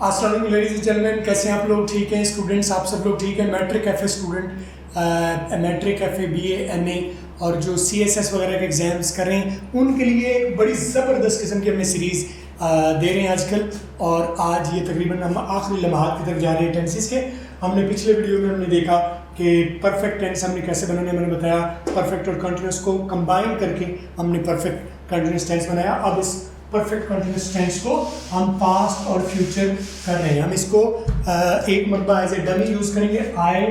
अस्सलाम वालेकुम ladies and gentleman, कैसे हैं आप लोग? ठीक हैं स्टूडेंट्स? आप सब लोग ठीक हैं? Matric F A student, matric F A B M A और जो सी एस एस वगैरह के एग्ज़ाम्स कर रहे हैं उनके लिए एक बड़ी ज़बरदस्त किस्म की हमने सीरीज़ दे रहे हैं आजकल। और आज ये तकरीबन हम आखिरी लम्हात की तरफ जा रहे हैं टेंसेस के। हमने पिछले वीडियो में हमने देखा कि परफेक्ट टेंस हमने कैसे बनाने, मैंने बताया परफेक्ट और कंटिन्यूस को कंबाइन करके हमने परफेक्ट कंटिन्यूस टेंस बनाया। अब इस परफेक्ट कंटिन्यूस टेंस को हम पास्ट और फ्यूचर कर रहे हैं। हम इसको एक मरतबा एज ए डमी यूज़ करेंगे। I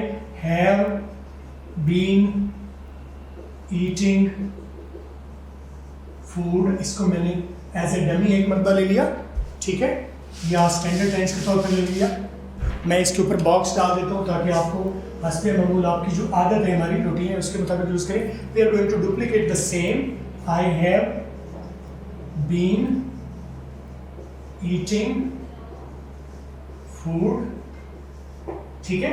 have been eating food, इसको मैंने एज ए डमी एक मरतबा ले लिया, ठीक है, या स्टैंडर्ड टेंस के तौर पर ले लिया। मैं इसके ऊपर बॉक्स डाल देता हूँ ताकि आपको हस्बे मामूल आपकी जो आदत है, हमारी रूटीन है, उसके मुताबिक यूज़ करें। We are going to duplicate the same. I have been eating food, ठीक है।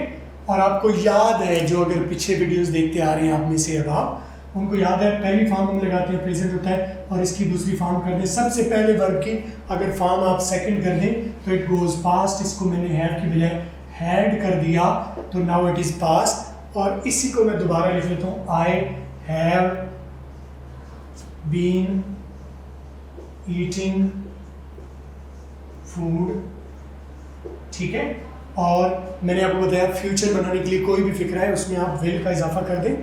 और आपको याद है, जो अगर पीछे वीडियोस देखते आ रहे हैं आप में से, अब आप उनको याद है, पहली फॉर्म हम लगाते हैं प्रेजेंट होता है और इसकी दूसरी फॉर्म कर दें। सबसे पहले वर्ब की अगर फॉर्म आप सेकंड कर दें तो इट गोज पास्ट। इसको मैंने हैव की बजाय हैड कर दिया तो नाउ इट इज़ पास्ट। और इसी को मैं दोबारा लिख लेता हूँ, I have been eating food, ठीक है। और मैंने आपको बताया फ्यूचर बनाने के लिए कोई भी फिक्र है उसमें आप विल का इजाफा कर दें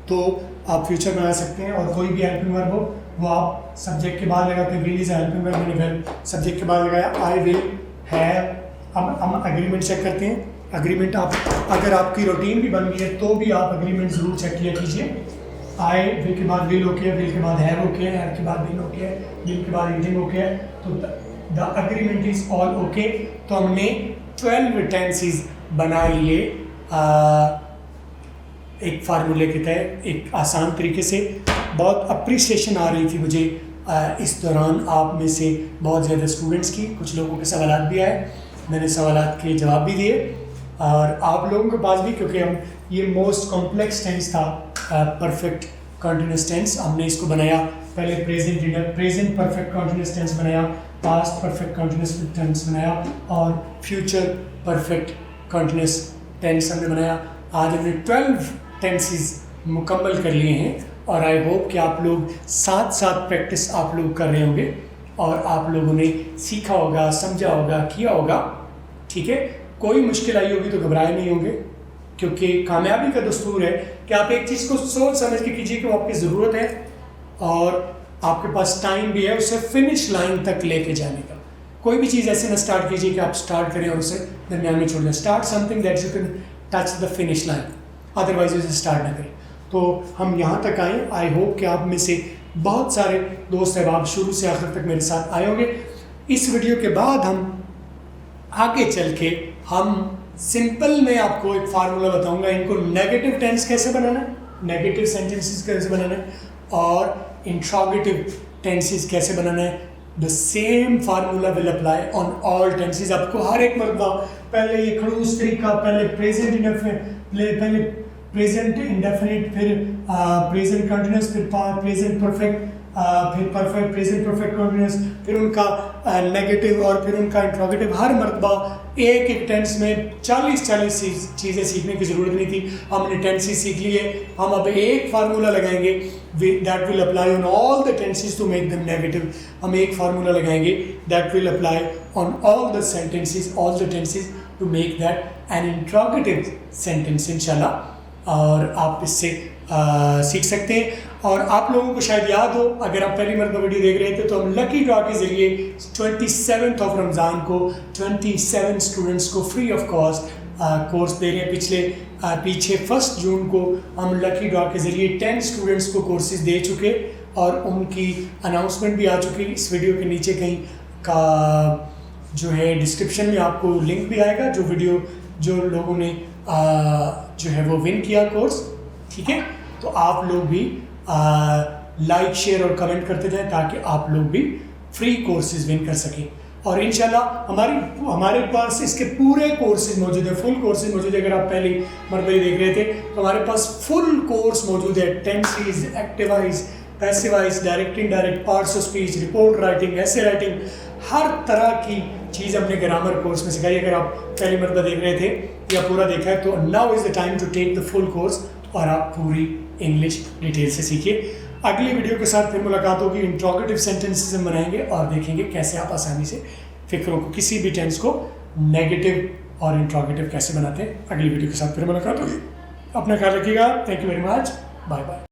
तो आप फ्यूचर बना सकते हैं। और कोई भी हेल्पिंग वर्ब हो वो आप सब्जेक्ट के बाद लगाते हैं। विल इज हेल्पिंग वर्ब, मैंने विल सब्जेक्ट के बाद लगाया। I will have. अब हम एग्रीमेंट चेक करते हैं। एग्रीमेंट आप अगर आपकी रूटीन भी बन गई है तो भी आप एग्रीमेंट ज़रूर चेक किया कीजिए। आई विल के बाद विल ओके है, विल के बाद हैव ओके है, हैव के बाद विल ओके है, विल के बाद ईटिंग ओके है, तो the agreement is all okay. तो हमने 12 टेंसेस बना लिए एक फार्मूले के तहत, एक आसान तरीके से। बहुत अप्रिसिएशन आ रही थी मुझे इस दौरान आप में से बहुत ज़्यादा स्टूडेंट्स की। कुछ लोगों के सवालात भी आए, मैंने सवालात के जवाब भी दिए और आप लोगों के पास भी, क्योंकि हम ये मोस्ट कॉम्प्लेक्स टेंस था परफेक्ट कंटिन्यूस टेंस। हमने इसको बनाया पहले प्रेजेंट परफेक्ट कंटिन्यूस टेंस बनाया, पास्ट परफेक्ट कंटिन्यूस टेंस बनाया और फ्यूचर परफेक्ट कंटिन्यूस टेंस हमने बनाया। आज हमने 12 टेंसेस मुकम्मल कर लिए हैं और आई होप कि आप लोग साथ साथ प्रैक्टिस आप लोग कर रहे होंगे और आप लोगों ने सीखा होगा, समझा होगा, किया होगा, ठीक है। कोई मुश्किल आई होगी तो घबराए नहीं होंगे, क्योंकि कामयाबी का दस्तूर है कि आप एक चीज़ को सोच समझ के कीजिए कि वो आपकी ज़रूरत है और आपके पास टाइम भी है उसे फिनिश लाइन तक लेके जाने का। कोई भी चीज़ ऐसे ना स्टार्ट कीजिए कि आप स्टार्ट करें और उसे दरमियान में छोड़ दें। Start something that you can touch the finish line, otherwise उसे स्टार्ट ना करें। तो हम यहाँ तक आए। आई होप कि आप में से बहुत सारे दोस्त अहबाब शुरू से आखिर तक मेरे साथ आए होंगे। इस वीडियो के बाद हम आगे चल के हम सिंपल में आपको एक फार्मूला बताऊंगा, इनको नेगेटिव टेंस कैसे बनाना है, नेगेटिव सेंटेंसेस कैसे बनाना है और इंट्रोगेटिव टेंसेस कैसे बनाना है। The same formula will apply on all tenses. आपको हर एक मरतबा पहले ये खड़ूस तरीका, पहले प्रेजेंट इंडेफिनिट, फिर प्रेजेंट कंटिन्यूस, फिर प्रेजेंट परफेक्ट, फिर परफेक्ट प्रेजेंट परफेक्ट कंटिन्यूस, फिर उनका नेगेटिव और फिर उनका इंट्रोगेटिव। हर मरतबा एक एक टेंस में 40 चीज़ें सीखने की ज़रूरत नहीं थी। हमने टेंसेस सीख लिए, हम अब एक फार्मूला लगाएंगे that will apply on all the tenses to make them negative. हम एक फार्मूला लगाएंगे that will apply on all the sentences, all the tenses to make that an interrogative sentence इंशाल्लाह। और आप इससे सीख सकते हैं। और आप लोगों को शायद याद हो, अगर आप पहली मरतबा वीडियो देख रहे थे, तो हम लकी ड्रॉ के ज़रिए 27 ऑफ रमज़ान को 27 स्टूडेंट्स को फ्री ऑफ कॉस्ट कोर्स दे रहे हैं। पीछे 1 जून को हम लकी ड्रॉ के ज़रिए 10 स्टूडेंट्स को कोर्सेज दे चुके और उनकी अनाउंसमेंट भी आ चुकी। इस वीडियो के नीचे कहीं का जो है डिस्क्रिप्शन में आपको लिंक भी आएगा, जो वीडियो जो लोगों ने जो है वो विन किया कोर्स, ठीक है। तो आप लोग भी लाइक शेयर और कमेंट करते जाएं ताकि आप लोग भी फ्री कोर्सेज विन कर सकें। और इंशाल्लाह हमारे पास इसके पूरे कोर्सेज मौजूद है, फुल कोर्सेज मौजूद है। अगर आप पहली मरतबा देख रहे थे तो हमारे पास फुल कोर्स मौजूद है। Tenses, एक्टिवाइज, passivise, direct indirect, parts of speech, report writing, ऐसे राइटिंग, हर तरह की चीज़ हमने ग्रामर कोर्स में सिखाई। अगर आप पहली मरतबा देख रहे थे या पूरा देखा है तो now is the time to take the full course और आप पूरी इंग्लिश डिटेल से सीखिए। अगली वीडियो के साथ फिर मुलाकात होगी। इंट्रोगेटिव सेंटेंसेस हम बनाएंगे और देखेंगे कैसे आप आसानी से फिक्रों को, किसी भी टेंस को नेगेटिव और इंट्रोगेटिव कैसे बनाते हैं। अगली वीडियो के साथ फिर मुलाकात होगी। अपना ख्याल रखिएगा। Thank you very much. Bye bye.